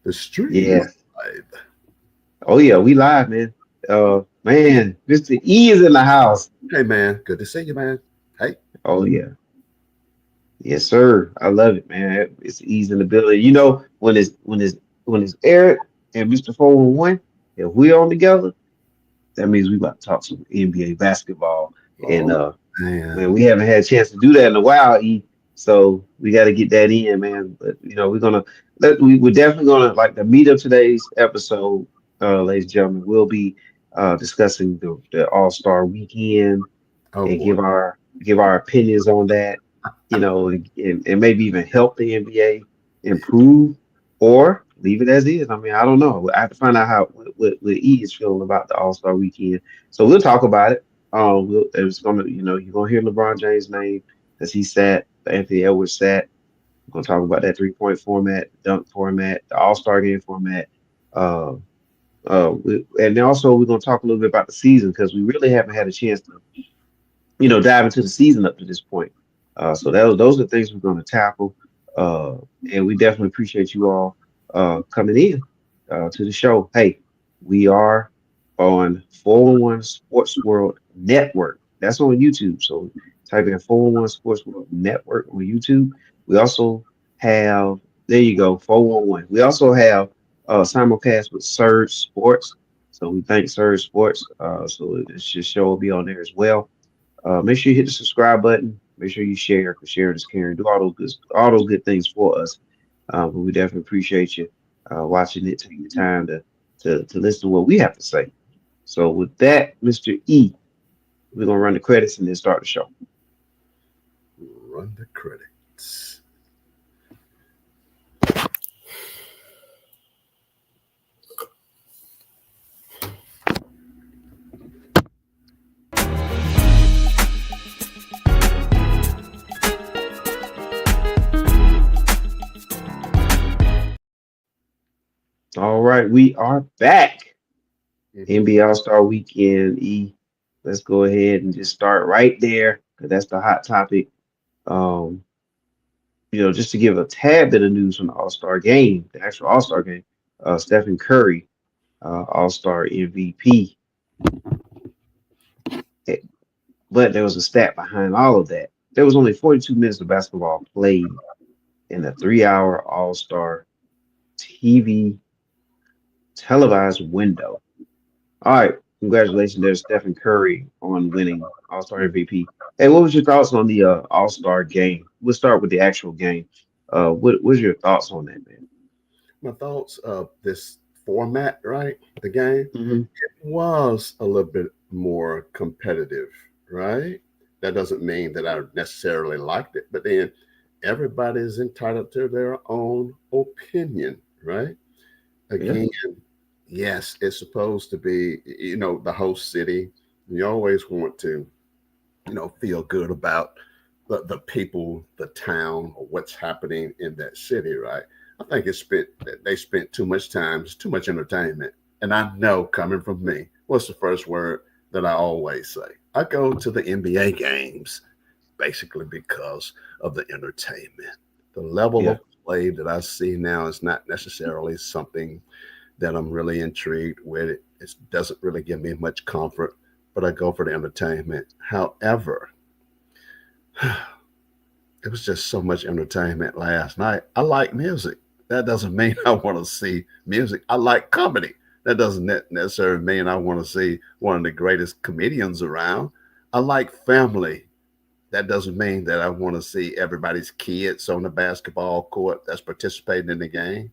The stream is Yeah. live. Oh yeah, we live, man. Man, Mr. E is in the house. Hey man, good to see you, man. Hey, Oh yeah. Yes, sir. I love it, man. It's ease in the building. You know, when it's Eric and Mr. 411, if we on together, that means we about to talk some NBA basketball. And oh man, man, we haven't had a chance to do that in a while, E. So we got to get that in, man. But we're definitely gonna like the meat of today's episode, ladies and gentlemen. We'll be discussing the All-Star weekend oh and boy, give our opinions on that, and maybe even help the NBA improve or leave it as is. I mean, I don't know. I have to find out what E is feeling about the All-Star weekend. So we'll talk about it. It's gonna, you're gonna hear LeBron James' name as he sat, Anthony Edwards sat. We're gonna talk about that 3-point format, dunk format, the All-Star game format. Uh, and then also we're gonna talk a little bit about the season because we really haven't had a chance to dive into the season up to this point. So those are the things we're going to tackle. Uh, and we definitely appreciate you all coming in to the show. Hey, we are on 411 Sports World Network. That's on YouTube. So type in 411 Sports World Network on YouTube. We also have, there you go, 411. We also have simulcast with Surge Sports. So we thank Surge Sports. So this show will be on there as well. Make sure you hit the subscribe button. Make sure you share, because sharing is caring. Do all those good things for us. But we definitely appreciate you watching it, taking the time to listen to what we have to say. So with that, Mr. E, we're gonna run the credits and then start the show. run the credits. All right, we are back. Mhm. NBA All-Star Weekend. E, let's go ahead and just start right there, because that's the hot topic. Um, just to give a tad bit of news from the All-Star game, the actual All-Star game. Stephen Curry, All-Star MVP. Eh, But there was a stat behind all of that. There was only 42 minutes of basketball played in a 3-hour All-Star TV televised window. All right, congratulations there, Stephen Curry, on winning All-Star MVP. Hey, what was your thoughts on the All-Star game? We'll start with the actual game. What was your thoughts on that, man? My thoughts of this format, right? The game Hmm. was a little bit more competitive, right? That doesn't mean that I necessarily liked it, but then everybody is entitled to their own opinion, right? Yeah, Again, yes, it's supposed to be, the host city. You always want to, feel good about the people, the town, or what's happening in that city, right? I think they spent too much time, it's too much entertainment. And I know, coming from me, what's the first word that I always say? I go to the NBA games basically because of the entertainment. The level yeah, of play that I see now is not necessarily something that I'm really intrigued with. It doesn't really give me much comfort, but I go for the entertainment. However, it was just so much entertainment last night. I like music. That doesn't mean I want to see music. I like comedy. That doesn't necessarily mean I want to see one of the greatest comedians around. I like family. That doesn't mean that I want to see everybody's kids on the basketball court that's participating in the game.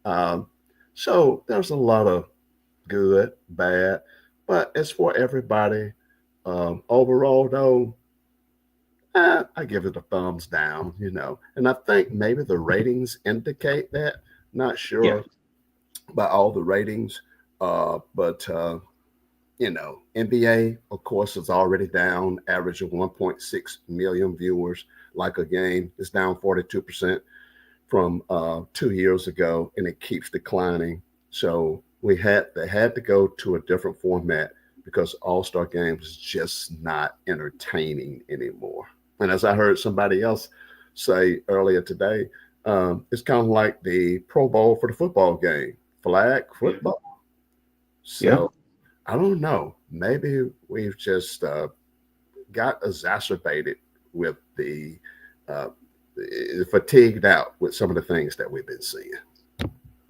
Um, so there's a lot of good, bad, but it's for everybody. Overall, though, I give it a thumbs down, and I think maybe the ratings indicate that. Not yeah, sure by all the ratings, but NBA, of course, is already down, average of 1.6 million viewers. Like a game, it's down 42% from 2 years ago, and it keeps declining. So they had to go to a different format because All Star Games is just not entertaining anymore. And as I heard somebody else say earlier today, It's kind of like the Pro Bowl for the football game, flag Yeah. football. Yeah. So I don't know. Maybe we've just got exacerbated with uh, fatigued out with some of the things that we've been seeing.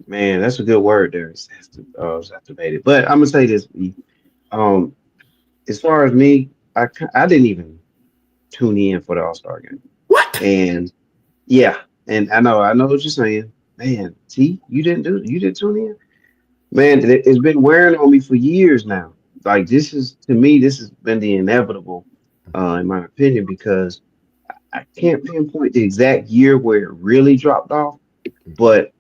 Man, that's a good word there. Exacerbated. But I'm gonna say this. E. Um, as far as me, I didn't even tune in for the All Star game, What? and yeah, and I know what you're saying. Man, T, you didn't tune in. Man, it's been wearing on me for years now. Like this is to me, this has been the inevitable, in my opinion, because I can't pinpoint the exact year where it really dropped off, but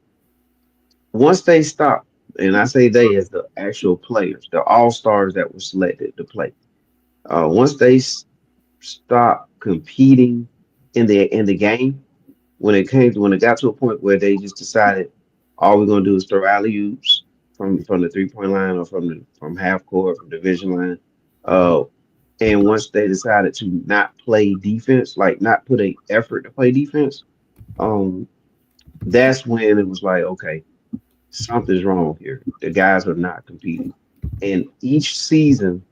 once they stopped, and I say they as the actual players, the all stars that were selected to play, once they stopped competing in the game, when it got to a point where they just decided all we're gonna do is throw alley oops from the 3 point line or from half court from division line, uh, and once they decided to not play defense, like not put a effort to play defense, um, that's when it was like, okay, something's wrong here. The guys are not competing. And each season,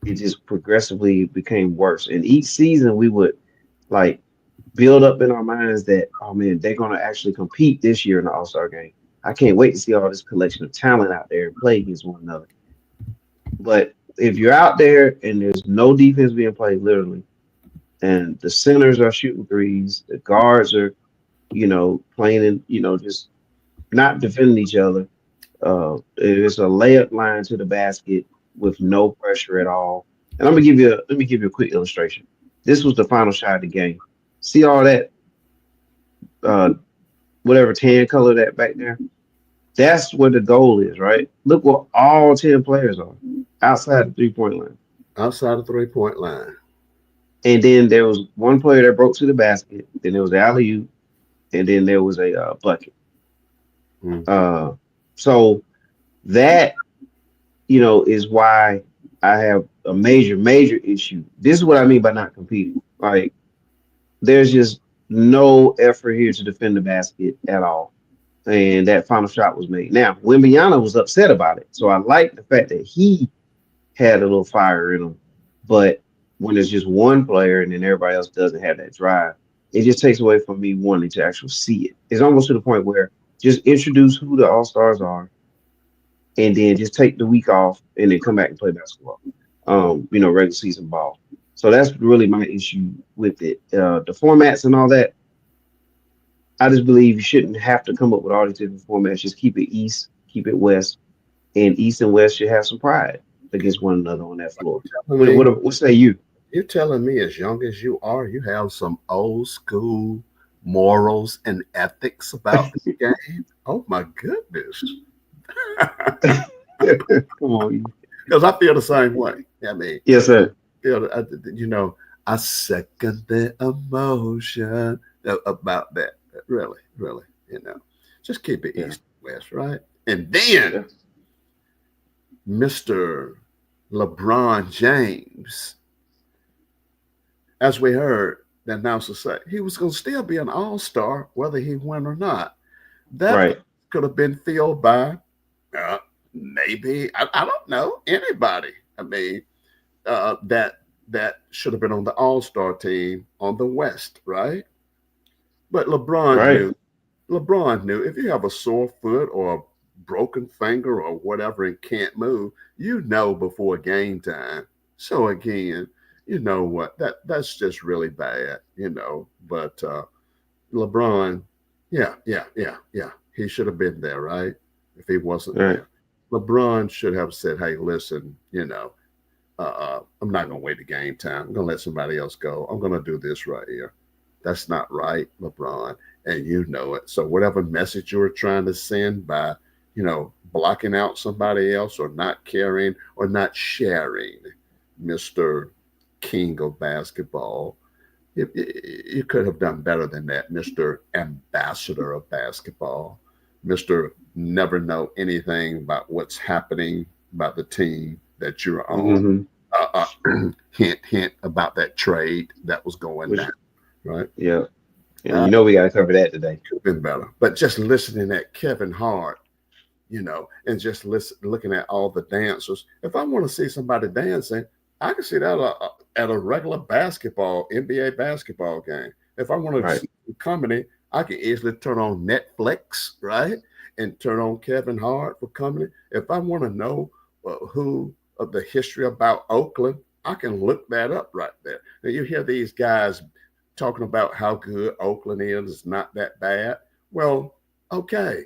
it just progressively became worse. And each season, we would like build up in our minds that, oh man, they're going to actually compete this year in the All Star game. I can't wait to see all this collection of talent out there and play against one another. But if you're out there and there's no defense being played, literally, and the centers are shooting threes, the guards are, playing in, just not defending each other. It's a layup line to the basket with no pressure at all. And let me give you a quick illustration. This was the final shot of the game. See all that uh whatever tan color that back there? That's where the goal is, right? Look what all 10 players are outside the 3 point line. Outside the 3 point line. And then there was one player that broke to the basket, then there was the alley oop, and then there was a bucket. Mm-hmm. Uh so that is why I have a major issue. This is what I mean by not competing. Like, there's just no effort here to defend the basket at all. And that final shot was made. Now, Wimbyana was upset about it. So I like the fact that he had a little fire in him. But when there's just one player and then everybody else doesn't have that drive, it just takes away from me wanting to actually see it. It's almost to the point where just introduce who the all stars are and then just take the week off and then come back and play basketball. Regular season ball. So that's really my issue with it. The formats and all that. I just believe you shouldn't have to come up with all these different formats. Just keep it East, keep it West, and East and West should have some pride against one another on that floor. I mean, What say you? you're telling me, as young as you are, you have some old school morals and ethics about this game. Oh my goodness! Come on. Because I feel the same way. I mean, Yes, sir. I, you know, I second the emotion about that. Really, really, just keep it Yeah. east west, right? And then Yeah. Mr. LeBron James, as we heard the announcer say, he was going to still be an all star whether he won or not. That Right. could have been filled by uh, maybe, I don't know, anybody. I mean, that should have been on the All Star team on the West, right? But Right. LeBron knew if you have a sore foot or a broken finger or whatever and can't move, you know before game time. So again, you know what? That's just really bad, But LeBron, yeah. He should have been there, right? If he wasn't Right. there. LeBron should have said, hey, listen, I'm not going to wait the game time. I'm going to let somebody else go. I'm going to do this right here. That's not right, LeBron. And you know it. So, whatever message you were trying to send by, blocking out somebody else or not caring or not sharing, Mr. King of basketball, you could have done better than that, Mr. Ambassador of basketball, Mr. Never know anything about what's happening about the team that you're on. Mm-hmm. Hint, hint about that trade that was going Which, down, right? yeah. And you know we got to cover that today. Could have been better. But just listening at Kevin Hart, and just looking at all the dancers. If I want to see somebody dancing, I can see that at a regular basketball, NBA basketball game. If I want to Right. see comedy, I can easily turn on Netflix, right? And turn on Kevin Hart for comedy. If I want to know who of the history about Oakland, I can look that up right there. Now you hear these guys talking about how good Oakland is, it's not that bad. Well, okay,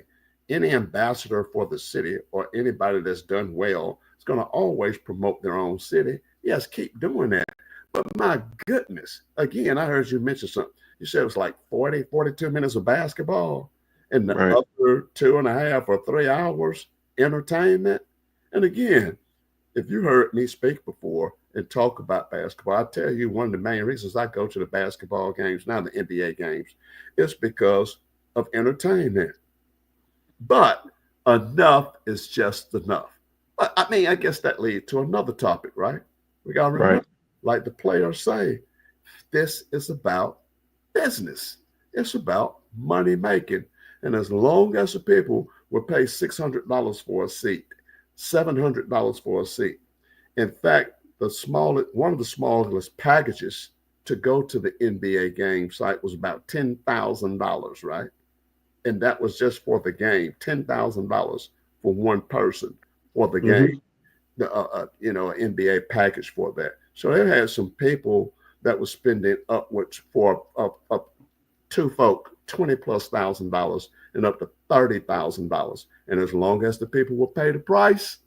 any ambassador for the city or anybody that's done well is going to always promote their own city. Yes, keep doing that. But my goodness, again, I heard you mention something. You said it was like 40, 42 minutes of basketball and the Right. other 2.5 or 3 hours entertainment. And again, if you heard me speak before and talk about basketball, I tell you one of the main reasons I go to the basketball games, now the NBA games, is because of entertainment. But enough is just enough. But I mean, I guess that leads to another topic, right? We got to Right. remember, like the players say, this is about business. It's about money making. And as long as the people will pay $600 for a seat, $700 for a seat. In fact, one of the smallest packages to go to the NBA game site was about $10,000, right? And that was just for the game, $10,000 for one person for the game. Hmm. An NBA package for that. So they had some people that was spending upwards for up two folk $20,000+ and up to $30,000. And as long as the people will pay the price,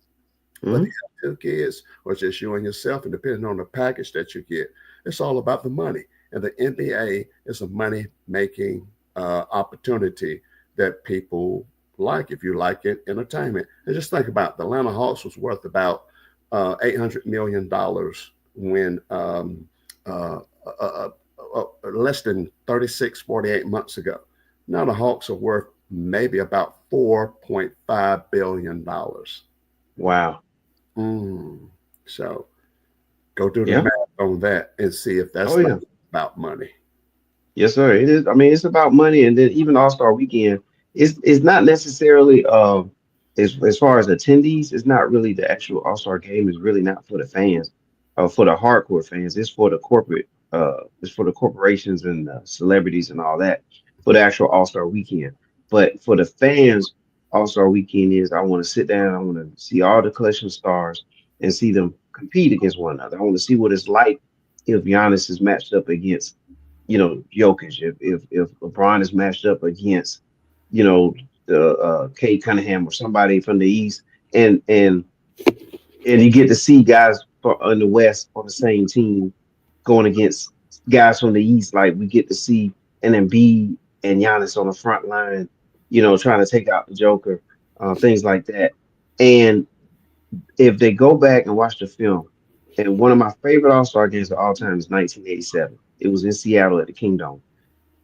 whether Hmm. you have two kids or just you and yourself, and depending on the package that you get, it's all about the money. And the NBA is a money making opportunity that people like. If you like it, entertainment. And just think about the Atlanta Hawks was worth about $800 million when uh, uh, less than 36, 48 months ago. Now the Hawks are worth maybe about $4.5 billion. Wow. Mm. So go do the Yeah. math on that and see if Oh that's not yeah. about money. Yes, sir. It is. I mean, it's about money, and then even All Star Weekend, it's not necessarily as far as attendees. It's not really the actual All Star game. Is really not for the fans, for the hardcore fans. It's for the corporate. It's for the corporations and celebrities and all that for the actual All Star Weekend. But for the fans, All Star Weekend is I want to sit down. I want to see all the collection stars and see them compete against one another. I want to see what it's like if Giannis is matched up against Jokic, if LeBron is matched up against, the Kate Cunningham or somebody from the East, and and and you get to see guys in the West on the same team going against guys from the East. Like we get to see an Embiid and Giannis on the front line, trying to take out the Joker, things like that. And if they go back and watch the film, and one of my favorite All Star games of all time is 1987. It was in Seattle at the Kingdome,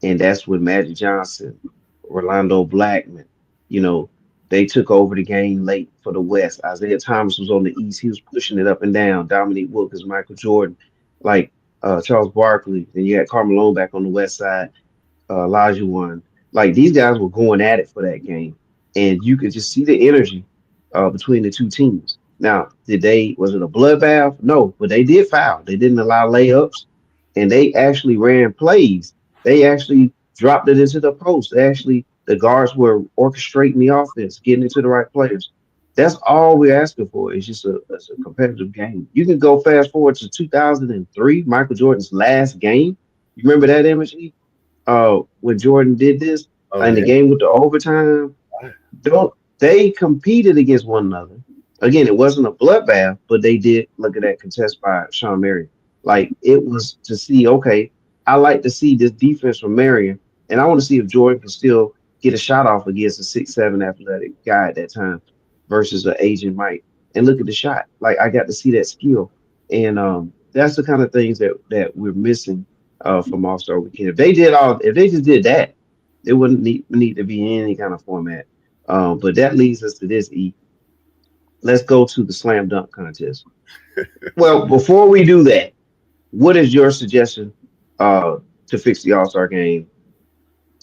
and that's with Magic Johnson, Orlando Blackman. You know, they took over the game late for the West. Isaiah Thomas was on the East. He was pushing it up and down. Dominique Wilkins, Michael Jordan, like Charles Barkley. And you had Carmelo back on the West side, Elijah one. Like these guys were going at it for that game, and you could just see the energy between the two teams. Now, was it a bloodbath? No, but they did foul. They didn't allow layups, and they actually ran plays. They actually dropped it into the post. The guards were orchestrating the offense, getting it to the right players. That's all we're asking for. It's just a competitive game. You can go fast forward to 2003, Michael Jordan's last game. You remember that image? When Jordan did this Oh in the yeah. game with the overtime, don't they competed against one another? Again, it wasn't a bloodbath, but they did look at that contest by Sean Marion. Like it was to see, okay, I like to see this defense from Marion, and I want to see if Jordan can still get a shot off against a 6'7" athletic guy at that time versus an Asian Mike. And look at the shot. Like I got to see that skill. And that's the kind of things that we're missing from All Star Weekend. If they just did that, it wouldn't need to be any kind of format. But that leads us to this. Let's go to the slam dunk contest. Well, before we do that, what is your suggestion uh, to fix the All Star game?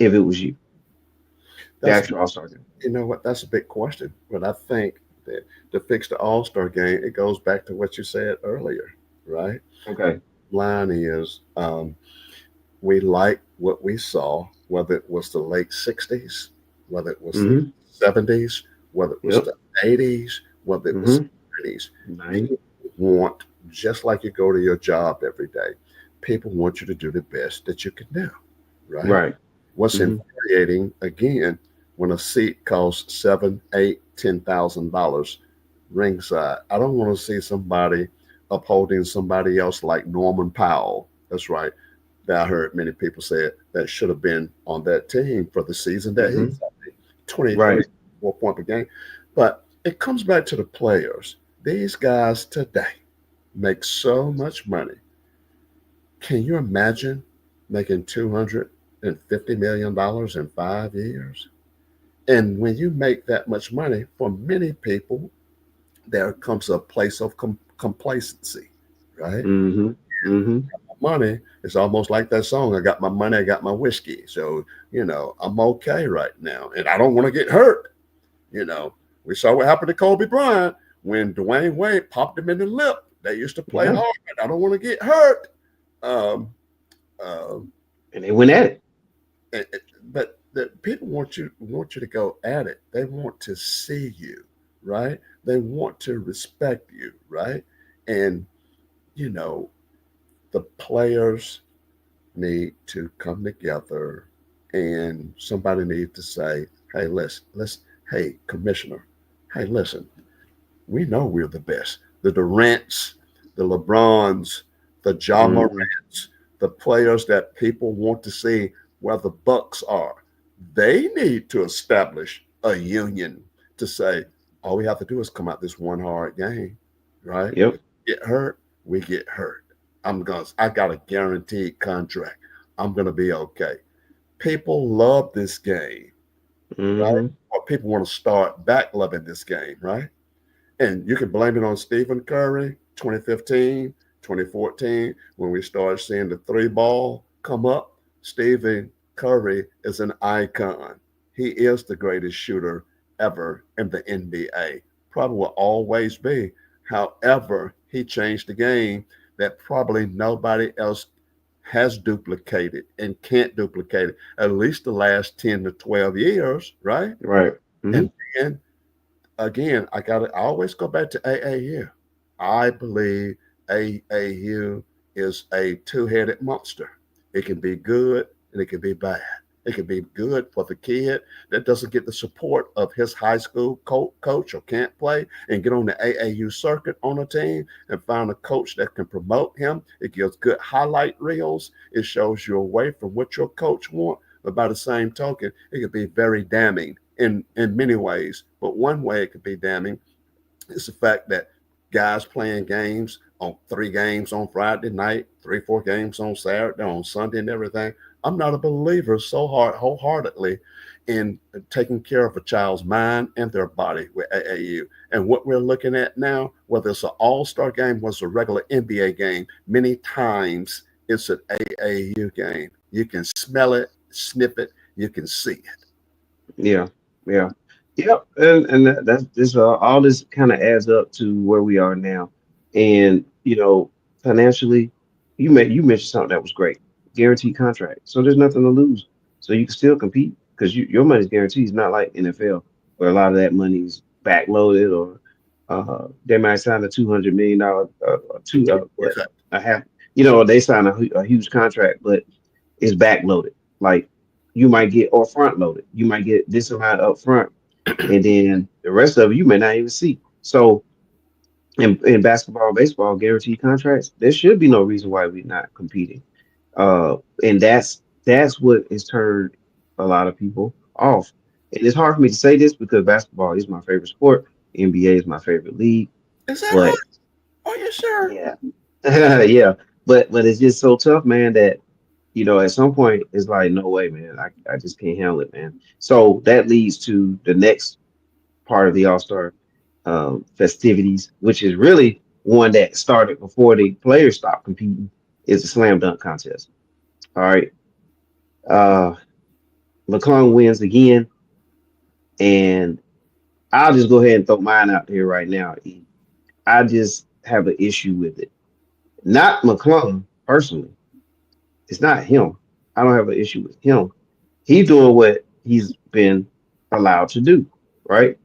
if it was you, the That's actual All Star game? you know what? That's a big question. But I think that to fix the All Star game, it goes back to what you said earlier, right? Okay. Line is we like what we saw, whether it was the late '60s, whether it was the Mm-hmm. '70s, whether it was Yep. the '80s, whether it was Mm-hmm. the '90s. Nine. People want, just like you go to your job every day, people want you to do the best that you can do, right? Right. What's Mm-hmm. infuriating again when a seat costs seven, eight, $10,000 ringside. I don't want to see somebody upholding somebody else like Norman Powell. That's right. That I heard many people say it, that should have been on that team for the season that Mm-hmm. he's 23, Right. 4 point per game. But it comes back to the players. These guys today make so much money. Can you imagine making $250 million in 5 years? And when you make that much money, for many people, there comes a place of complacency, right? Mm-hmm. Mm-hmm. Money is almost like that song. I got my money, I got my whiskey. So, I'm okay right now. And I don't want to get hurt. You know, we saw what happened to Kobe Bryant when Dwayne Wade popped him in the lip. They used to play Yeah. hard. I don't want to get hurt. Um, um, And they went at it. but the people want you to go at it. They want to see you, right? They want to respect you, right? And you know, the players need to come together, and somebody needs to say, "Hey, let's, hey, commissioner, hey, listen, we know we're the best. The Durants, the LeBrons, the John Mm-hmm. Morants, the players that people want to see where the Bucks are. They need to establish a union to say, all we have to do is come out this one hard game, right? If Yep. we get hurt, we get hurt. I got a guaranteed contract. I'm gonna be okay. People love this game, right? Mm-hmm. Or people want to start back loving this game, right? And you can blame it on Stephen Curry, 2015, 2014, when we started seeing the three ball come up. Stephen Curry is an icon. He is the greatest shooter ever in the NBA. Probably will always be. However, he changed the game that probably nobody else has duplicated and can't duplicate it, at least the last 10 to 12 years, right? Right. Mm-hmm. And then again, I always go back to AAU. I believe AAU is a two-headed monster. It can be good and it can be bad. It can be good for the kid that doesn't get the support of his high school coach or can't play and get on the AAU circuit on a team and find a coach that can promote him. It gives good highlight reels. It shows you away from what your coach wants. But by the same token, it can be very damning in many ways. But one way it could be damning is the fact that guys playing games on 3 games on Friday night, 3, 4 games on Saturday, on Sunday, and everything. I'm not a believer so wholeheartedly in taking care of a child's mind and their body with AAU. And what we're looking at now, whether it's an all-star game, was a regular NBA game, many times it's an AAU game. You can smell it, sniff it, you can see it. Yeah. Yeah. Yep. And that's this all this kind of adds up to where we are now. And financially, you mentioned something that was great. Guaranteed contract. So there's nothing to lose. So you can still compete because your money's guaranteed. It's not like NFL where a lot of that money's backloaded or they might sign a $200 million two what Exactly. a half they sign a huge contract, but it's backloaded. Like you might get or front loaded. You might get this amount up front, and then the rest of it you may not even see. So in basketball and baseball, guaranteed contracts, there should be no reason why we're not competing. And that's what has turned a lot of people off. And it's hard for me to say this because basketball is my favorite sport. NBA is my favorite league. Is that But right? Are you sure? yeah, yeah. But it's just so tough, man, that at some point it's like, no way, man. I just can't handle it, man. So that leads to the next part of the All-Star festivities, which is really one that started before the players stopped competing, is the slam dunk contest. All right. Uh McClung wins again, and I'll just go ahead and throw mine out there right now. I just have an issue with it. Not McClung personally. It's not him. I don't have an issue with him. He's doing what he's been allowed to do, right?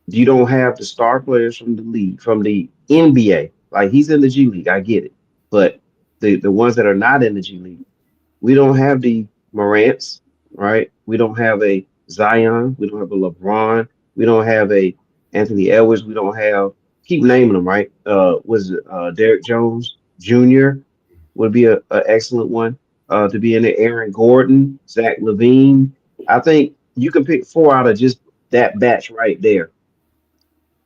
You don't have the star players from the league, from the NBA. Like he's in the G League, I get it. But the ones that are not in the G League, we don't have the Morants, right? We don't have a Zion. We don't have a LeBron. We don't have a Anthony Edwards. We don't have keep naming them, right? Was it Derek Jones Jr. would be a excellent one to be in there. Aaron Gordon, Zach Levine. I think you can pick four out of just that batch right there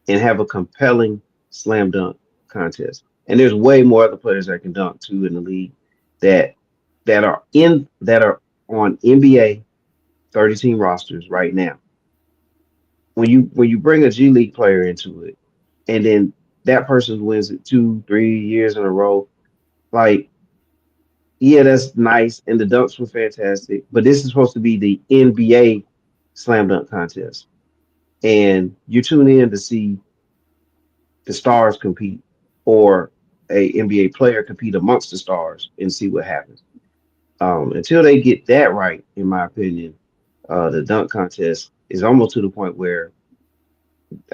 and have a compelling slam dunk contest. And there's way more other players that can dunk too in the league that that are on NBA 30 team rosters right now. When you bring a G League player into it, and then that person wins it 2, 3 years in a row, like yeah, that's nice, and the dunks were fantastic. But this is supposed to be the NBA slam dunk contest, and you tune in to see the stars compete or a NBA player compete amongst the stars and see what happens. Until they get that right, in my opinion, the dunk contest is almost to the point where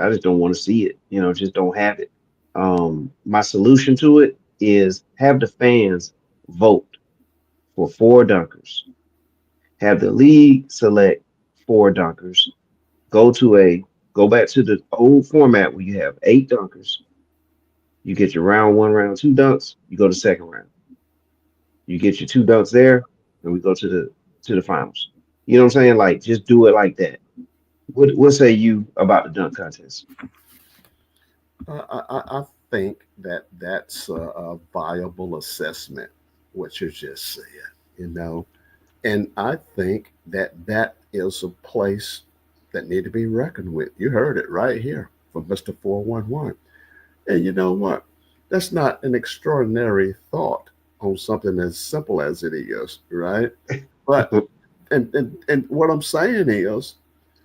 I just don't want to see it. Just don't have it. My solution to it is have the fans vote for four dunkers. Have the league select four dunkers. Go to go back to the old format where you have eight dunkers. You get your round one, round two dunks. You go to second round. You get your two dunks there, and we go to the finals. You know what I'm saying? Like just do it like that. What say you about the dunk contest? I think that that's a viable assessment, what you just said, you know. And I think that that is a place that need to be reckoned with. You heard it right here from Mr. 411. And you know what? That's not an extraordinary thought on something as simple as it is, right? But and what I'm saying is,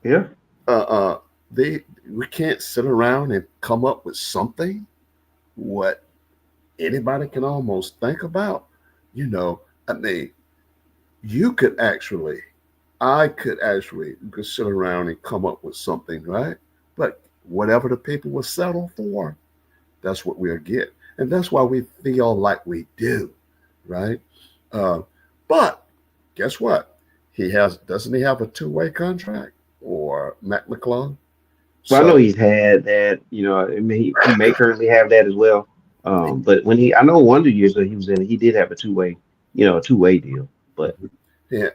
Yeah. uh, uh, they we can't sit around and come up with something what anybody can almost think about. You know, I mean, you could actually, I could actually could sit around and come up with something, right? But whatever the people will settle for, that's what we'll get. And that's why we feel like we do, right? Uh, but guess what? Doesn't he have a two-way contract or Mac McClung? Well, I know So he's had that. I mean, he may currently have that as well. But I know one of the years that he was in, he did have a two way deal. But yeah,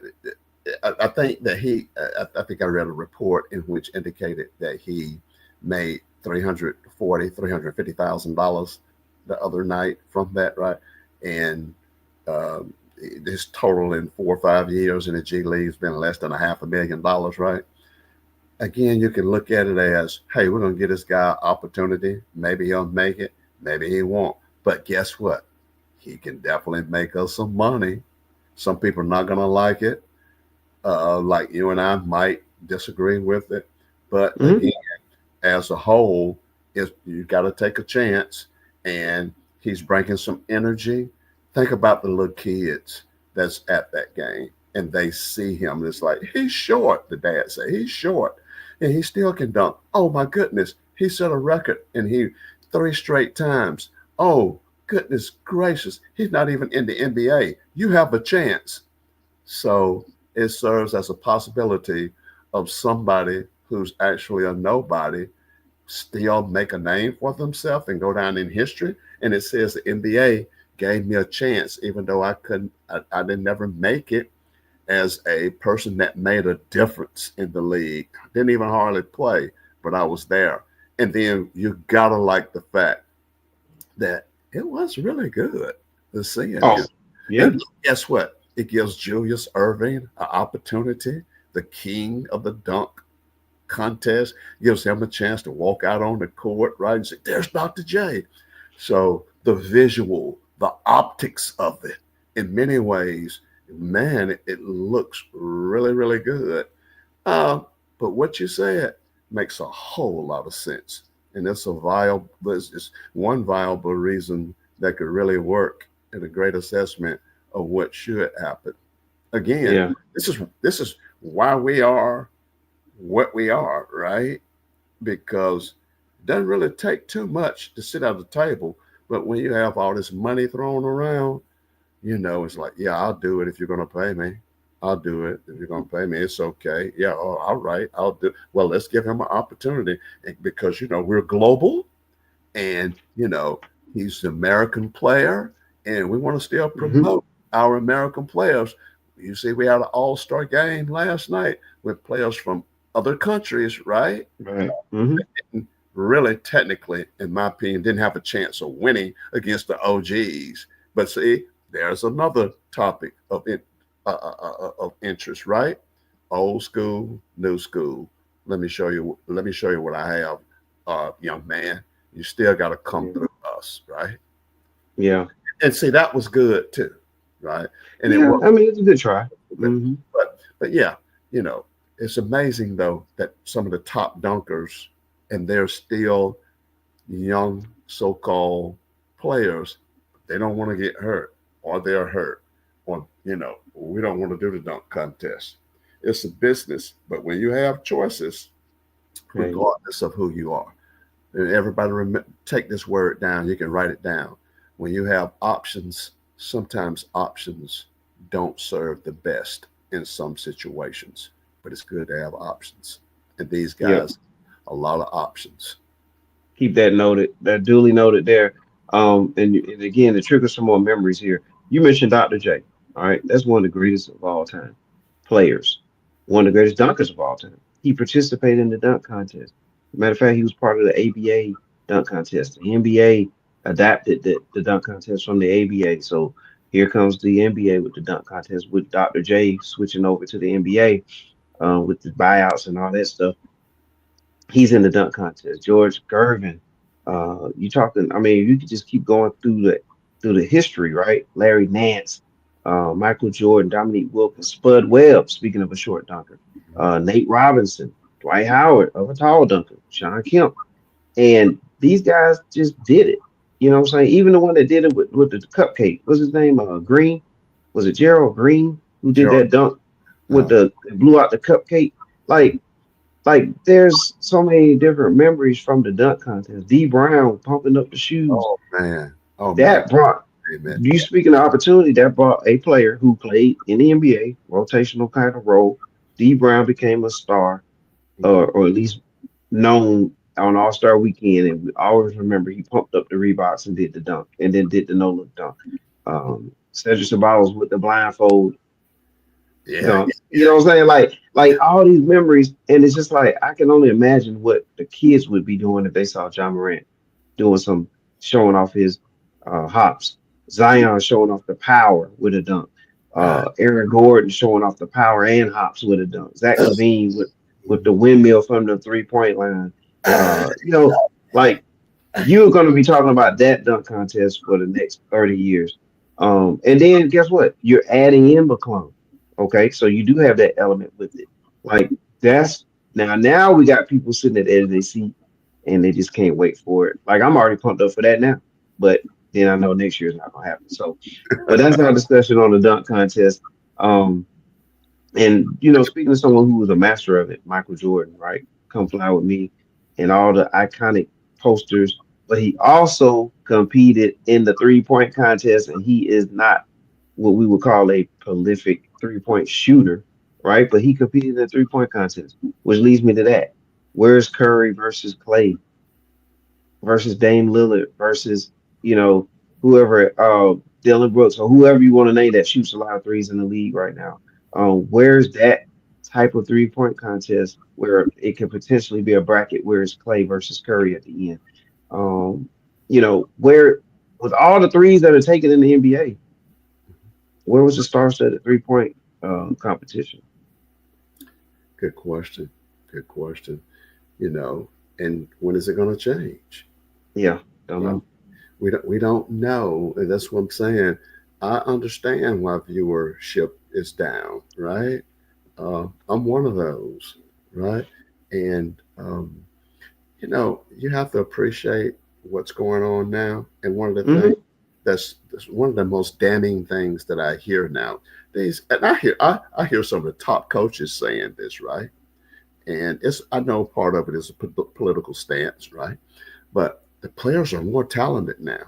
I think that I think I read a report in which indicated that he made 350,000 the other night from that, right? And um, his total in 4 or 5 years in the G League has been less than a $500,000, right? Again, you can look at it as, hey, we're going to get this guy opportunity. Maybe he'll make it, maybe he won't. But guess what? He can definitely make us some money. Some people are not going to like it. Like you and I might disagree with it. But mhm. again, as a whole, is you got to take a chance. And he's bringing some energy. Think about the little kids that's at that game, and they see him. And it's like he's short. The dad say he's short, and he still can dunk. Oh my goodness, he set a record, and he three straight times. Oh goodness gracious, he's not even in the NBA. You have a chance. So it serves as a possibility of somebody who's actually a nobody still make a name for themselves and go down in history. And it says the NBA gave me a chance, even though I didn't never make it as a person that made a difference in the league. Didn't even hardly play, but I was there. And then you gotta like the fact that it was really good to seeing Oh, him. yeah. And guess what? It gives Julius Irving an opportunity, the king of the dunk contest, gives him a chance to walk out on the court, right? And say, there's Dr. J. So the visual, the optics of it, in many ways, man, it looks really, really good. Uh, but what you said makes a whole lot of sense. And it's a viable, it's just one viable reason that could really work in a great assessment of what should happen. Again, Yeah, this is why we are what we are, right? Because it doesn't really take too much to sit at the table. But when you have all this money thrown around, it's like, yeah, I'll do it if you're gonna pay me. I'll do it if you're gonna pay me. It's okay. Yeah, oh, all right, I'll do. Well, let's give him an opportunity because we're global, and he's an American player, and we want to still hmm, promote our American players. You see, we had an All-Star game last night with players from other countries, right? right, hmm, Really, technically, in my opinion, didn't have a chance of winning against the OGs. But see, there's another topic of interest, right? Old school, new school. Let me show you. Let me show you what I have, young man. You still got to come yeah, through us, right? yeah, And see, that was good too, right? And it yeah. worked I mean, it's a good try. a little bit. Hmm. But yeah, you know, it's amazing though that some of the top dunkers, and they're still young so-called players, they don't want to get hurt, or they're hurt, or we don't want to do the dunk contest. It's a business, but when you have choices, Right. regardless of who you are, and everybody take this word down. You can write it down. When you have options, sometimes options don't serve the best in some situations, but it's good to have options. And these Yep. guys, a lot of options. Keep that noted, that duly noted there. And again, to trigger some more memories here. You mentioned Dr. J. All right, that's one of the greatest of all time players, one of the greatest dunkers of all time. He participated in the dunk contest. Matter of fact, he was part of the ABA dunk contest. The NBA adapted the dunk contest from the ABA. So here comes the NBA with the dunk contest with Dr. J switching over to the NBA with the buyouts and all that stuff. He's in the dunk contest. George Gervin. You talking? I mean, you could just keep going through the history, right? Larry Nance, Michael Jordan, Dominique Wilkins, Spud Webb. Speaking of a short dunker, Nate Robinson, Dwight Howard of a tall dunker, Sean Kemp, and these guys just did it. You know what I'm saying? Even the one that did it with the cupcake, what's his name? Green. Was it Gerald Green who did Gerald, that dunk with uh, the blew out the cupcake? Like there's so many different memories from the dunk contest. D Brown pumping up the shoes. oh man, oh man, That brought amen. you speaking of opportunity, that brought a player who played in the NBA, rotational kind of role. D Brown became a star, or at least known on All Star Weekend, and we always remember he pumped up the Reeboks and did the dunk, and then did the no look dunk. Cedric Ceballos with the blindfold Yeah, dunk. You know what I'm saying? Like all these memories, and it's just like I can only imagine what the kids would be doing if they saw John Morant doing some showing off his hops. Zion showing off the power with a dunk. right. Aaron Gordon showing off the power and hops with a dunk. Zach Levine with the windmill from the 3 point line. You know, like you're going to be talking about that dunk contest for the next 30 years. And then guess what? You're adding in McClung. Okay, so you do have that element with it. Like that's now we got people sitting at the edge of their seat and they just can't wait for it. Like I'm already pumped up for that now, but then I know next year is not gonna happen. So, but that's our discussion on the dunk contest. Um, and speaking of someone who was a master of it, Michael Jordan, right? Come Fly With Me and all the iconic posters. But he also competed in the 3 point contest, and he is not what we would call a prolific 3 point shooter, right? But he competed in the 3 point contest, which leads me to that. Where's Curry versus Clay versus Dame Lillard versus whoever Dylan Brooks or whoever you want to name that shoots a lot of threes in the league right now. Where's that type of 3 point contest where it could potentially be a bracket where it's Clay versus Curry at the end? Where with all the threes that are taken in the NBA, where was the star-studded 3 point competition? Good question. Good question. You know, and when is it going to change? Yeah, don't Right? know. We don't know, and that's what I'm saying. I understand why viewership is down, right? I'm one of those, right? And you have to appreciate what's going on now. And one of the things Hmm. that's one of the most damning things that I hear now. These and I hear some of the top coaches saying this, right? And it's I know part of it is a political stance, right? But the players are more talented now.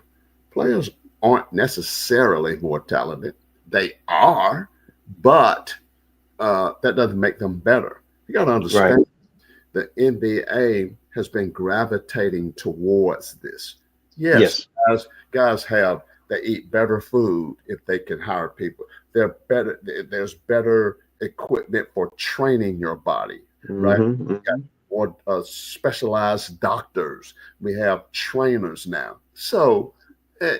Players aren't necessarily more talented. They are, but that doesn't make them better. You got to Right. understand the NBA has been gravitating towards this. Yes, Yes. guys have they eat better food if they can hire people. They're better. There's better equipment for training your body, right? Hmm. Hmm. Or specialized doctors. We have trainers now. So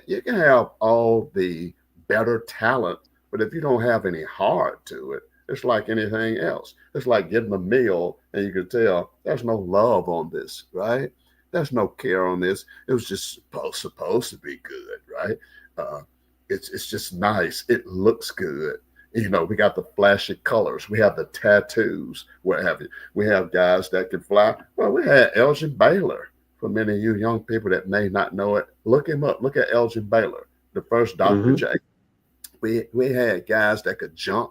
you can have all the better talent, but if you don't have any heart to it, it's like anything else. It's like getting a meal and you can tell there's no love on this, right? There's no care on this. It was just supposed to be good, right? Uh, it's just nice. It looks good. We got the flashy colors. We have the tattoos, what have you. We have guys that can fly. Well, we had Elgin Baylor. For many of you young people that may not know it, look him up. Look at Elgin Baylor, the first Dr. Hmm. J. We had guys that could jump,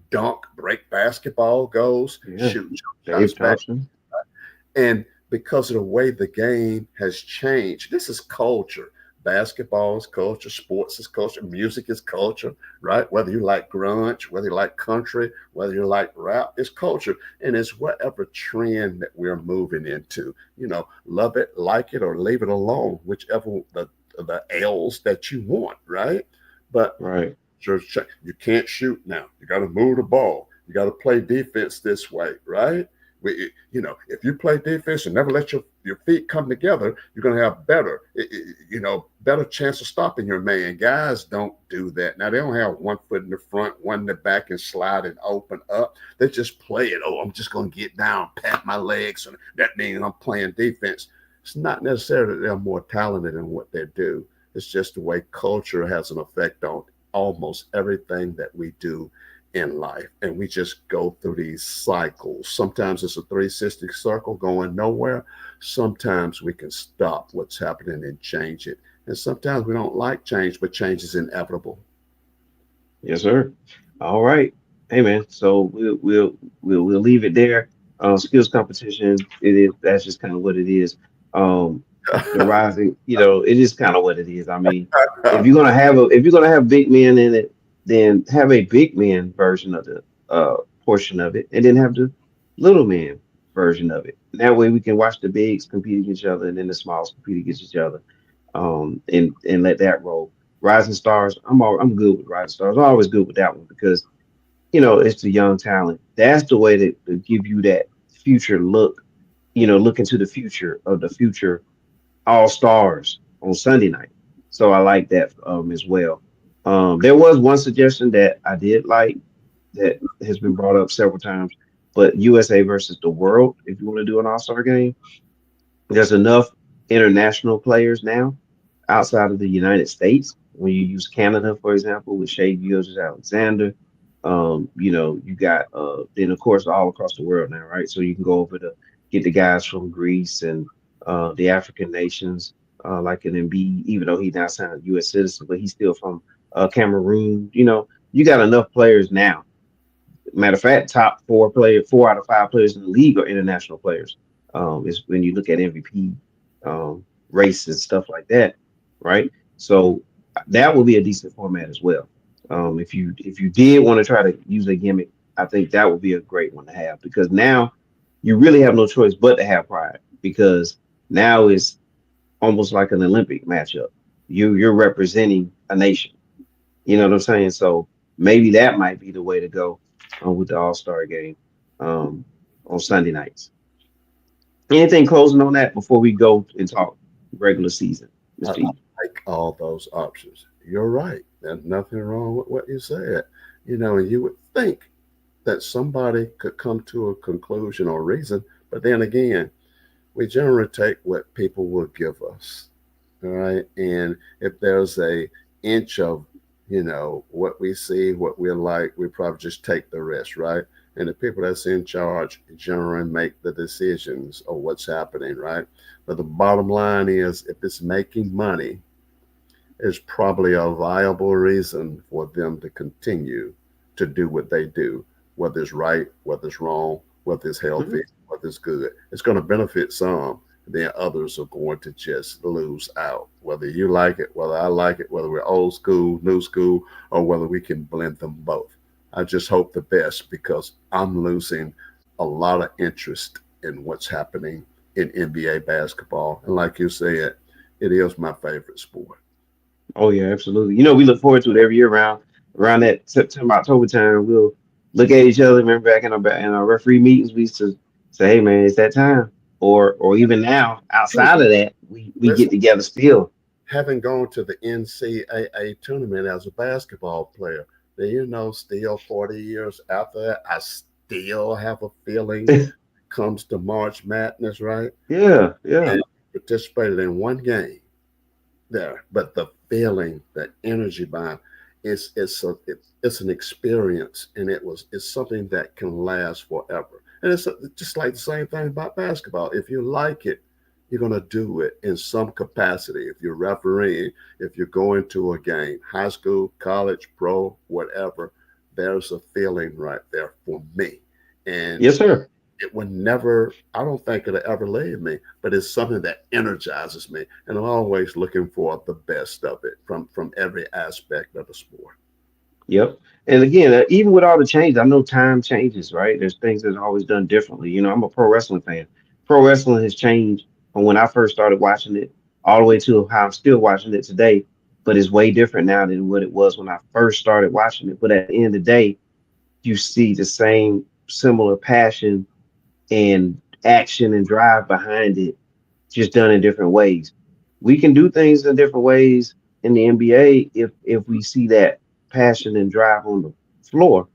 dunk, break basketball goals, Yeah. shoot jump Dave shots back. Thompson. And because of the way the game has changed, this is culture. Basketball is culture, sports is culture, music is culture, right? Whether you like grunge, whether you like country, whether you like rap, it's culture. And it's whatever trend that we're moving into. Love it, like it, or leave it alone, whichever the L's that you want, right? But Right. you can't shoot now. You got to move the ball. You got to play defense this way, right? If you play defense and never let your feet come together, you're going to have better chance of stopping your man. Guys don't do that. Now they don't have one foot in the front, one in the back, and slide and open up. They just play it. Oh, I'm just going to get down, pat my legs, and that means I'm playing defense. It's not necessarily that they're more talented in what they do. It's just the way culture has an effect on almost everything that we do in life. And we just go through these cycles. Sometimes it's a 360 circle going nowhere. Sometimes we can stop what's happening and change it. And sometimes we don't like change, but change is inevitable. Yes, sir. All right. Hey, man. So we'll leave it there. Skills competition. It is. That's just kind of what it is. Um, the rising. It is kind of what it is. I mean, if you're gonna have big men in it, then have a big man version of the portion of it, and then have the little man version of it. And that way we can watch the bigs compete against each other, and then the smalls compete against each other. And let that roll. Rising Stars, I'm good with Rising Stars. I'm always good with that one because it's the young talent. That's the way to give you that future look. Look into the future of the future All Stars on Sunday night. So I like that as well. There was one suggestion that I did like that has been brought up several times, but USA versus the world. If you want to do an All Star game, there's enough international players now outside of the United States. When you use Canada, for example, with Shea Gilgeous-Alexander, you got then of course all across the world now, right? So you can go over to get the guys from Greece and the African nations, like an Embiid, even though he's not signed a U.S. citizen, but he's still from Cameroon. You got enough players now. Matter of fact, top four out of five players in the league are international players. Is when you look at MVP race and stuff like that, right? So that would be a decent format as well. If you did want to try to use a gimmick, I think that would be a great one to have because now you really have no choice but to have pride because now it's almost like an Olympic matchup. You're representing a nation. You know what I'm saying? So maybe that might be the way to go with the All Star game um, on Sunday nights. Anything closing on that before we go and talk regular season, I Mr. E? like all those options. You're right. There's nothing wrong with what you said. And you would think that somebody could come to a conclusion or reason, but then again, we generally take what people will give us. All right. And if there's a inch of what we see, what we like, we probably just take the rest, right? And the people that's in charge generally make the decisions of what's happening, right? But the bottom line is, if it's making money, is probably a viable reason for them to continue to do what they do, whether it's right, whether it's wrong, whether it's Mhm. healthy, whether it's good. It's going to benefit some, then others are going to just lose out. Whether you like it, whether I like it, whether we're old school, new school, or whether we can blend them both. I just hope the best because I'm losing a lot of interest in what's happening in NBA basketball. And like you said, it is my favorite sport. Oh yeah, absolutely. We look forward to it every year around that September, October time. We'll look at each other. Remember back in our referee meetings, we used to say, "Hey man, it's that time." Or even now, True. outside of that, we get Listen, together still. having gone to the NCAA tournament as a basketball player, do still 40 years after that, I still have a feeling comes to March Madness, right? Yeah, yeah. And participated in one game there, but the feeling, the energy behind it's an experience, and it's something that can last forever. And it's just like the same thing about basketball. If you like it, you're gonna do it in some capacity. If you're refereeing, if you're going to a game, high school, college, pro, whatever, there's a feeling right there for me, and Yes, sir. it would never, I don't think it'll ever leave me, but it's something that energizes me, and I'm always looking for the best of it from every aspect of the sport. Yep. And again, even with all the change, I know time changes, right? There's things that are always done differently. I'm a pro wrestling fan. Pro wrestling has changed from when I first started watching it all the way to how I'm still watching it today, but it's way different now than what it was when I first started watching it. But at the end of the day, you see the same similar passion and action and drive behind it, just done in different ways. We can do things in different ways in the NBA if we see that passion and drive on the floor.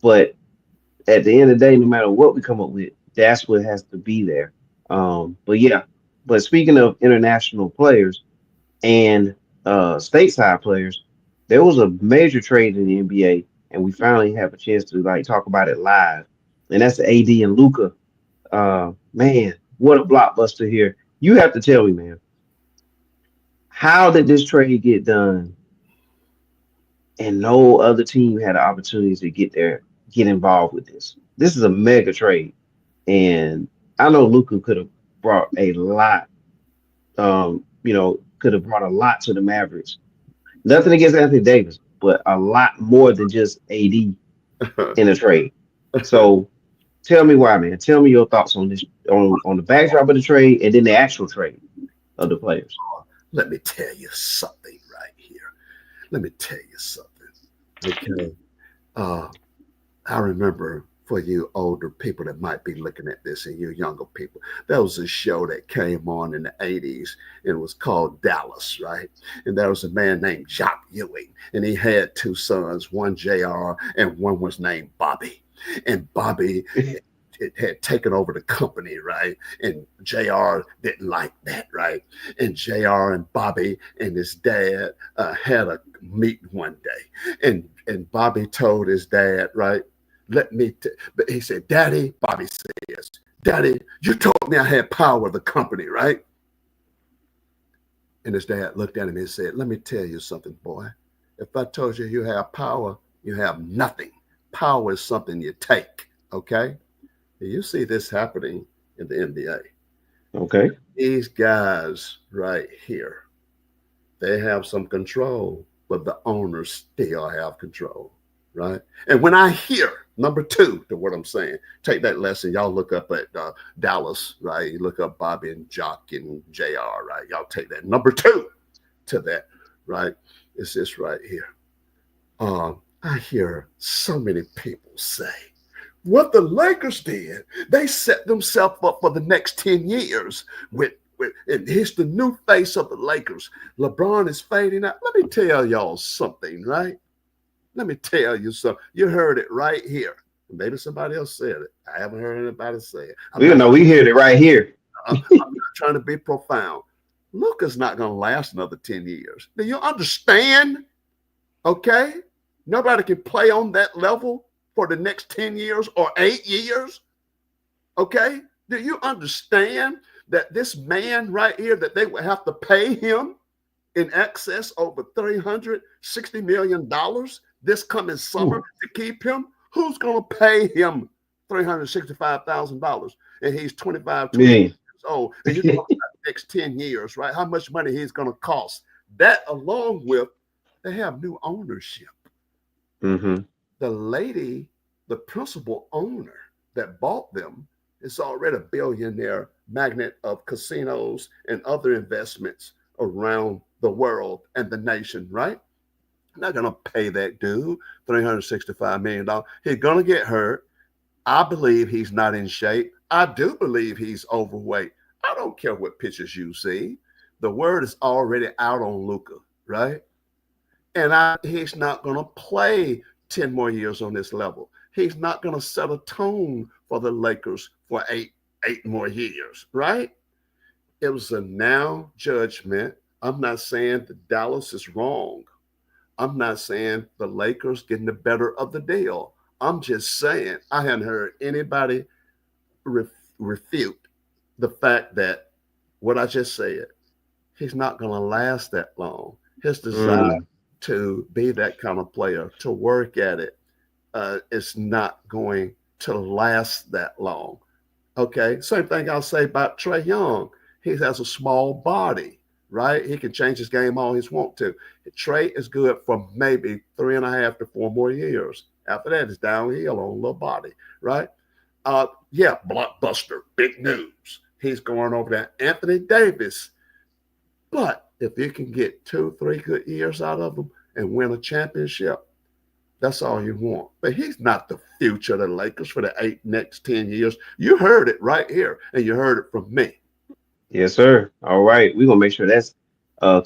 But at the end of the day, no matter what we come up with, that's what has to be there. But yeah, but speaking of international players and stateside players, there was a major trade in the NBA, and we finally have a chance to like talk about it live. And that's the AD and Luca. Man, what a blockbuster here! You have to tell me, man, how did this trade get done, and no other team had an opportunity to get involved with this? This is a mega trade, and I know Luca could have brought a lot. Could have brought a lot to the Mavericks. Nothing against Anthony Davis, but a lot more than just AD in a trade. So tell me why, man. Tell me your thoughts on this, on the backdrop of the trade, and then the actual trade of the players. Let me tell you something right here. Let me tell you something. Okay. Uh, I remember, for you older people that might be looking at this and you younger people, there was a show that came on in the 80s, and it was called Dallas, right? And there was a man named Jock Ewing, and he had two sons, one JR and one was named Bobby. And Bobby, it had taken over the company, right? And JR didn't like that, right? And JR and Bobby and his dad had a meeting one day. And Bobby told his dad, right? But he said, Daddy, Bobby says, Daddy, you told me I had power of the company, right? And his dad looked at him and said, let me tell you something, boy. If I told you you have power, you have nothing. Power is something you take, okay? You see this happening in the NBA. Okay. These guys right here, they have some control, but the owners still have control, right? And when I hear number two to what I'm saying, take that lesson. Y'all look up at Dallas, right? You look up Bobby and Jock and JR, right? Y'all take that number two to that, right? It's this right here. I hear so many people say, what the Lakers did, they set themselves up for the next 10 years and here's the new face of the Lakers. LeBron is fading out. Let me tell y'all something, right? Let me tell you something. You heard it right here. Maybe somebody else said it. I haven't heard anybody say it. We know we heard it right here. I'm not trying to be profound. Luka's not going to last another 10 years. Do you understand? Okay? Nobody can play on that level for the next 10 years or 8 years. Okay? Do you understand that this man right here, that they would have to pay him in excess over $360 million this coming summer Ooh, to keep him? Who's going to pay him $365,000? And he's 25, 28 man. years old. And you're talking about the next 10 years, right? How much money he's going to cost. That along with they have new ownership. Hmm. The lady, the principal owner that bought them, is already a billionaire magnate of casinos and other investments around the world and the nation, right? I'm not going to pay that dude $365 million. He's going to get hurt. I believe he's not in shape. I do believe he's overweight. I don't care what pictures you see. The word is already out on Luca, right? And he's not going to play 10 more years on this level. He's not going to set a tone for the Lakers for eight more years, right? It was a now judgment. I'm not saying that Dallas is wrong. I'm not saying the Lakers getting the better of the deal. I'm just saying I hadn't heard anybody refute the fact that what I just said, he's not going to last that long. His desire Mm. to be that kind of player, to work at it, is not going to last that long. Okay. Same thing I'll say about Trey Young. He has a small body, right? He can change his game all he wants to. Trey is good for maybe 3.5 to 4 more years. After that, it's downhill on a little body, right? Yeah, blockbuster, big news. He's going over there. Anthony Davis. But if you can get 2, 3 good years out of him and win a championship, that's all you want. But he's not the future of the Lakers for the next 10 years. You heard it right here, and you heard it from me. Yes, sir. All right. We're gonna make sure that's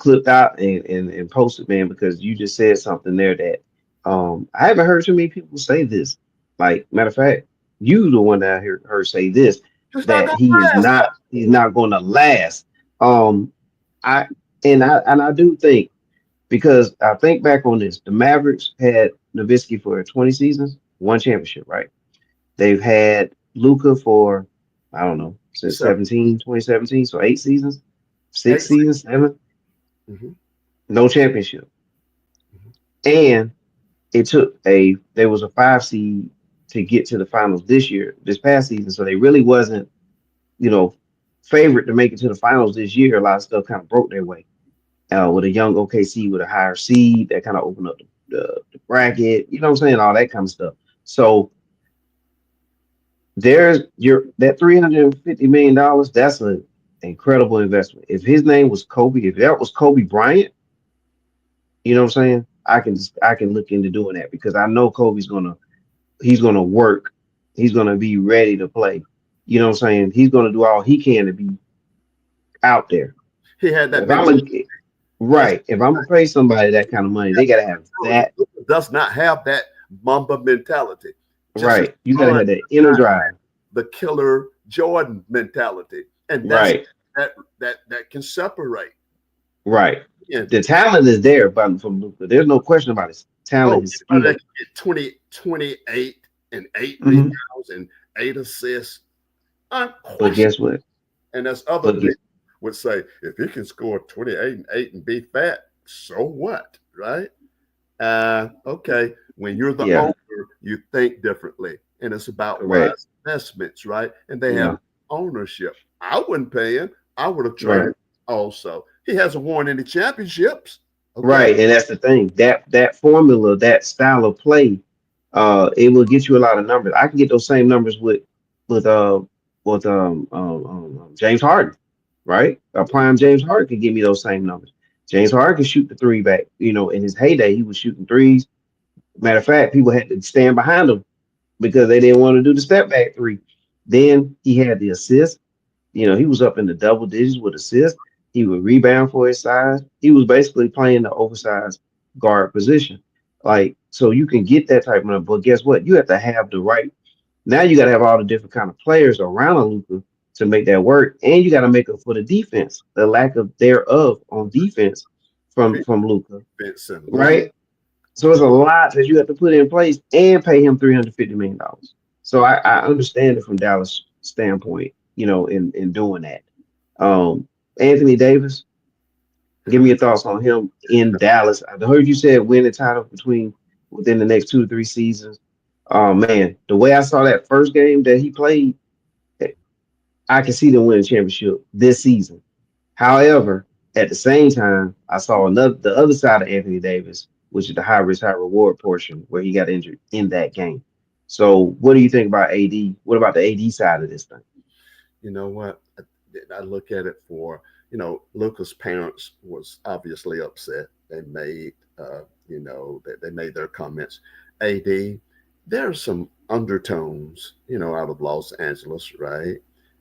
clipped out and posted, man, because you just said something there that I haven't heard too many people say this. Like, matter of fact, you the one that I heard say this, It's not that going to last. he's not gonna last. Um I and I do think, because I think back on this, the Mavericks had Nowitzki for 20 seasons, one championship, right? They've had Luca for, I don't know, since So 2017, so 8 seasons, six 8. seasons, seven, Mm-hmm, no championship. mm-hmm. And there was a 5 seed to get to the finals this past season. So they really wasn't, you know, favorite to make it to the finals this year. A lot of stuff kind of broke their way. With a young OKC with a higher seed that kind of opened up the bracket, you know what I'm saying? All that kind of stuff. So there's your that $350 million. That's an incredible investment. If his name was Kobe, if that was Kobe Bryant, you know what I'm saying? I can look into doing that, because I know he's gonna work. He's gonna be ready to play. You know what I'm saying? He's gonna do all he can to be out there. He had that If I'm mentality. a That's Right, if I'm gonna pay somebody that kind of money, they gotta have that. does not have that Mamba mentality. Just as Right, you gotta LeBron have that does inner not drive. the killer Jordan mentality, and that's Right, that can separate. right. Yeah. The talent is there, but from Luka, there's no question about his talent, Oh, his anybody that skill. can get 20, 28, and eight Hmm. rebounds and 8 assists, But unquestioned. guess what? And as other But people get would say, if he can score 28 and 8 and be fat, so what? Right? Okay. When you're the Yeah, owner, you think differently. And it's about correct. wise investments, right? And they have Yeah, ownership. I wouldn't pay him. I would have traded right. him also. He hasn't won any championships. Okay. Right, and that's the thing. That formula, that style of play, it will get you a lot of numbers. I can get those same numbers with James Harden, right? A prime James Harden can give me those same numbers. James Harden can shoot the three back. You know, in his heyday, he was shooting threes. Matter of fact, people had to stand behind him because they didn't want to do the step back three. Then he had the assist. You know, he was up in the double digits with assists. He would rebound for his size. He was basically playing the oversized guard position. Like, so you can get that type of number, but guess what? You have to have the right. Now you got to have all the different kind of players around a Luka to make that work, and you got to make up for the defense, the lack of thereof on defense from Luka, Defense and length. right? So it's a lot that you have to put in place and pay him $350 million. So I understand it from Dallas standpoint, in doing that. Um, Anthony Davis, give me your thoughts on him in Dallas. I heard you said win the title within the next 2 to 3 seasons. Oh man, the way I saw that first game that he played, I can see them win a championship this season. However, at the same time, I saw the other side of Anthony Davis, which is the high risk, high reward portion, where he got injured in that game. So, what do you think about AD? What about the AD side of this thing? You know what? I look at it for, Luca's parents was obviously upset. They made, they made their comments. AD, there's some undertones, out of Los Angeles, right?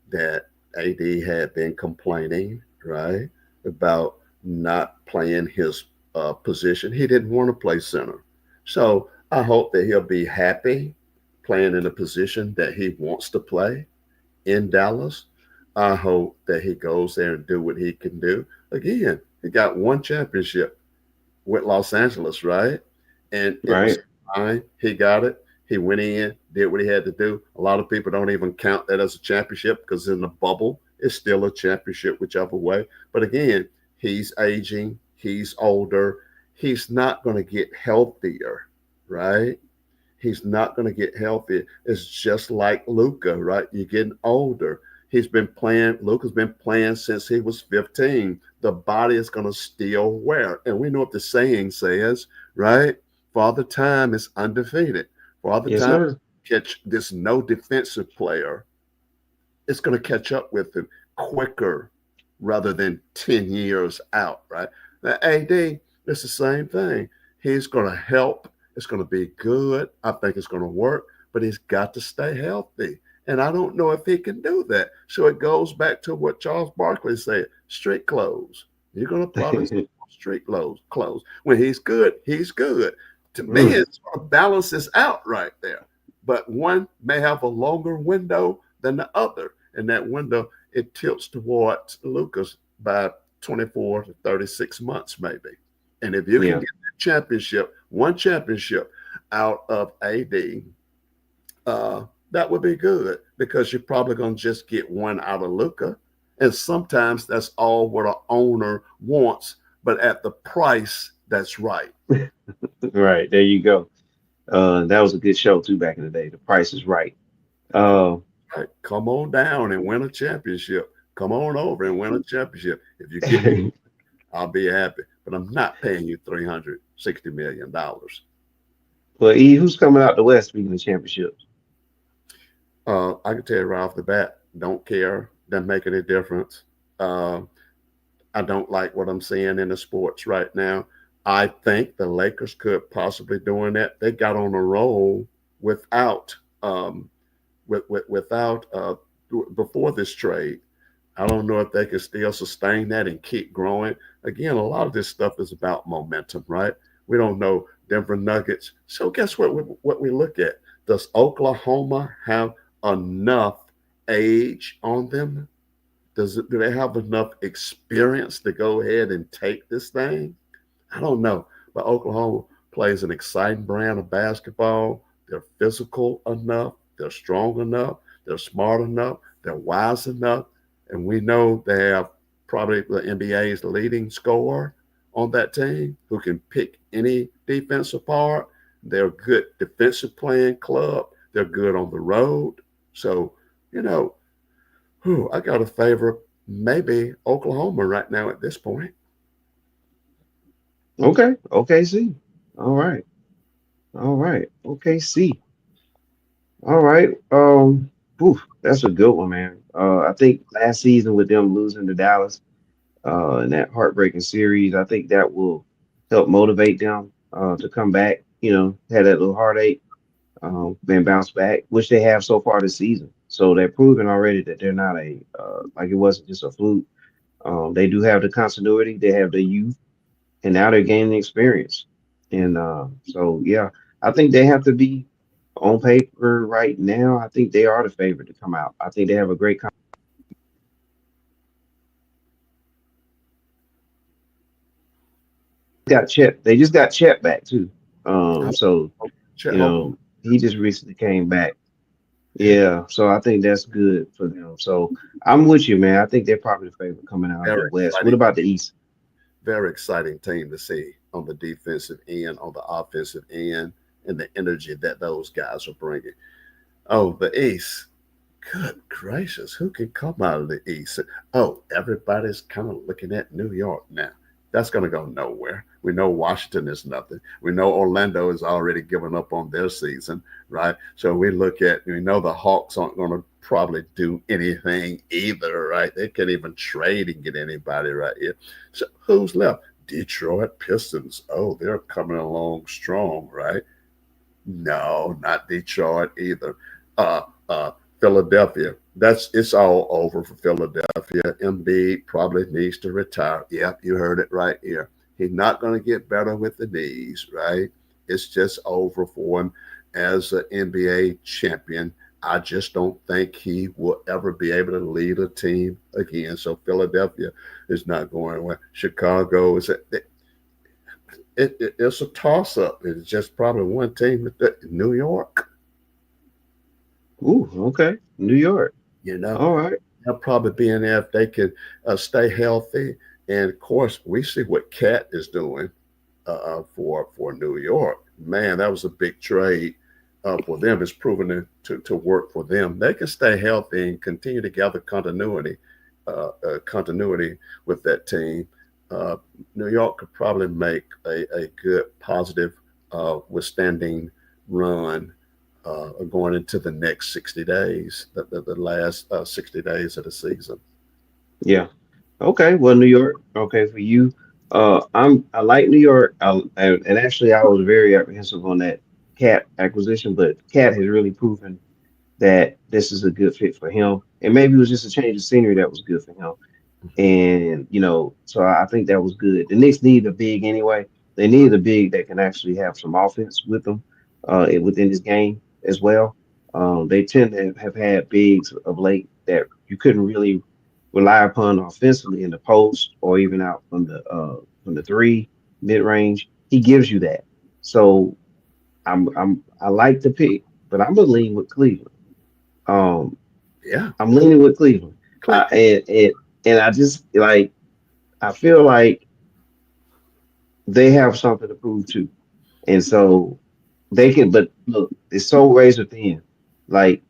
That AD had been complaining, right, about not playing his position. He didn't want to play center. So I hope that he'll be happy playing in a position that he wants to play in Dallas. I hope that he goes there and do what he can do. Again, he got one championship with Los Angeles, right? And it was Right. fine. He got it. He went in, did what he had to do. A lot of people don't even count that as a championship because in the bubble, it's still a championship, whichever way. But again, he's aging, he's older, he's not going to get healthier, right? He's not going to get healthy. It's just like Luca, right? You're getting older. Luca's been playing since he was 15. The body is going to still wear. And we know what the saying says, right? Father Time is undefeated. Father Yes, Time sir. catch this no defensive player. It's going to catch up with him quicker rather than 10 years out, right? Now, AD, it's the same thing. He's going to help. It's going to be good. I think it's going to work, but he's got to stay healthy. And I don't know if he can do that. So it goes back to what Charles Barkley said, street clothes. You're going to probably see street clothes. When he's good, he's good. To me, Mm, it's going to balance this out right there. But one may have a longer window than the other. And that window, it tilts towards Lucas by 24 to 36 months, maybe. And if you can yeah. get that championship, one championship out of AD, that would be good because you're probably going to just get one out of Luca. And sometimes that's all what an owner wants, but at the price that's right. Right. There you go. That was a good show too back in the day. The Price is Right. That's Uh, right. Come on down and win a championship. Come on over and win a championship. If you give me, I'll be happy. But I'm not paying you $360 million. well, E, who's coming out the West speaking of championships? I can tell you right off the bat, don't care, doesn't make any difference. Uh, I don't like what I'm seeing in the sports right now. I think the Lakers could possibly doing that. They got on a roll without um, without before this trade. I don't know if they can still sustain that and keep growing. Again, a lot of this stuff is about momentum, right? We don't know Denver Nuggets. So guess what we look at? Does Oklahoma have enough age on them? Do they have enough experience to go ahead and take this thing? I don't know. But Oklahoma plays an exciting brand of basketball. They're physical enough. They're strong enough. They're smart enough. They're wise enough. And we know they have probably the NBA's leading scorer on that team who can pick any defense apart. They're a good defensive playing club. They're good on the road. So, you know, I got to favor maybe Oklahoma right now at this point. Okay. Okay. See. All right. All right. Okay. See. All right. That's a good one, man. I think last season with them losing to Dallas, in that heartbreaking series, I think that will help motivate them to come back. Had that little heartache, then bounce back, which they have so far this season. So they're proving already that they're not like it wasn't just a fluke. They do have the continuity, they have the youth, and now they're gaining experience. And so, yeah, I think they have to be on paper right now. I think they are the favorite to come out. I think they have a great. Got Chet. They just got Chet back too. I So hope he just recently came back. Yeah, so I think that's good for them. So I'm with you, man. I think they're probably the favorite coming out of the very West. What exciting, about the East? very exciting team to see on the defensive end, on the offensive end, and the energy that those guys are bringing. Oh, the East. Good gracious, who can come out of the East? Oh, everybody's kind of looking at New York now. That's going to go nowhere. We know Washington is nothing. We know Orlando has already given up on their season, right? So we know the Hawks aren't going to probably do anything either, right? They can't even trade and get anybody right here. So who's left? Detroit Pistons. Oh, they're coming along strong, right? No, not Detroit either. Uh, uh, Philadelphia. It's all over for Philadelphia. Embiid probably needs to retire. Yep, you heard it right here. He's not going to get better with the knees, right? It's just over for him as an NBA champion. I just don't think he will ever be able to lead a team again. So Philadelphia is not going well. Chicago is it's a toss up. It's just probably one team. New York, Ooh, okay. New York. you know, All right. they'll probably be in there if they can stay healthy. And of course, we see what Cat is doing for New York. Man, that was a big trade for them. It's proven to work for them. They can stay healthy and continue to gather continuity with that team. Uh, New York could probably make a good, positive, withstanding run going into the next 60 days, the last 60 days of the season. Yeah. Okay. Well, New York. Okay, for you. I like New York. And actually I was very apprehensive on that Cat acquisition, but Cat has really proven that this is a good fit for him. And maybe it was just a change of scenery that was good for him. And so I think that was good. The Knicks need a big anyway. They need a big that can actually have some offense with them within this game as well. They tend to have had bigs of late that you couldn't really rely upon offensively in the post or even out from the three mid range. He gives you that. So I like the pick, but I'm gonna lean with Cleveland. Um, Yeah, I'm leaning with Cleveland. Click. And I just like I feel like they have something to prove too. And so they can, but look, it's so razor thin, like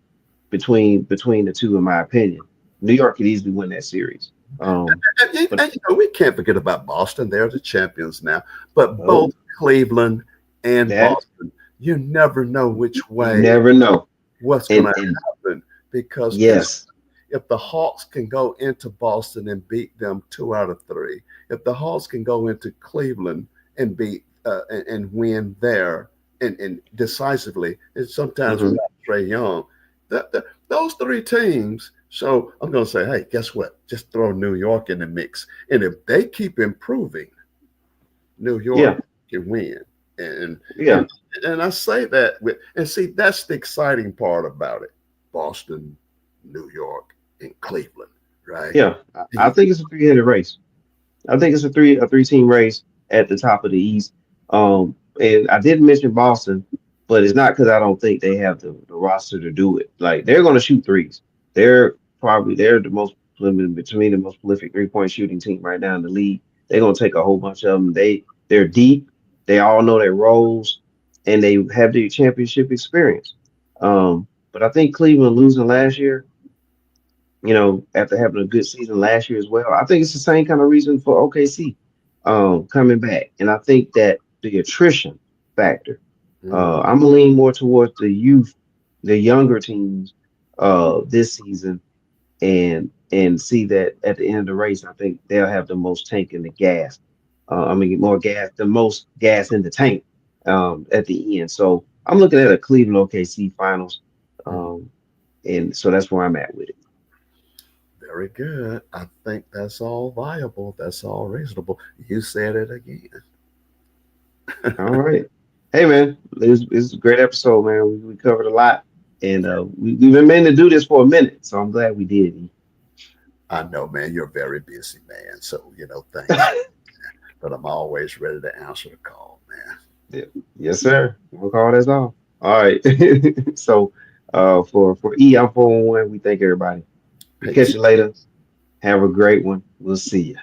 between the two, in my opinion. New York could easily win that series. But We can't forget about Boston. They're the champions now. But both oh, Cleveland and that Boston, you never know which you way never know. what's going to And happen because yes, if the Hawks can go into Boston and beat them 2 out of 3, if the Hawks can go into Cleveland and beat and win there and decisively, and sometimes hmm without Trey Young, those 3 teams. So I'm going to say, hey, guess what? Just throw New York in the mix, and if they keep improving, New York yeah, can win. And yeah, and and I say that with and see that's the exciting part about it. Boston, New York, and Cleveland, right? yeah. I think it's a three-headed race. I think it's a three team race at the top of the East. And I didn't mention Boston, but it's not because I don't think they have the roster to do it. Like they're going to shoot threes. They're the most between the most prolific 3-point shooting team right now in the league. They're going to take a whole bunch of them. They're deep. They all know their roles, and they have the championship experience. But I think Cleveland losing last year, after having a good season last year as well. I think it's the same kind of reason for OKC coming back. And I think that the attrition factor, Mm, I'm gonna lean more towards the youth, the younger teams this season and see that at the end of the race, I think they'll have the most tank in the gas. I mean more gas, the most gas in the tank at the end. So I'm looking at a Cleveland OKC finals. mm. Um, and so that's where I'm at with it. Very good. I think that's all viable. That's all reasonable. You said it again. All right. Hey man, this is a great episode, man. We covered a lot, and we've been meaning to do this for a minute, so I'm glad we did. E. I know, man, you're a very busy man. So, thanks. But I'm always ready to answer the call, man. Yeah. Yes, sir. One call, that's all. All right. So for E, I'm 411. We thank everybody. We catch Peace. you later. Have a great one. We'll see you.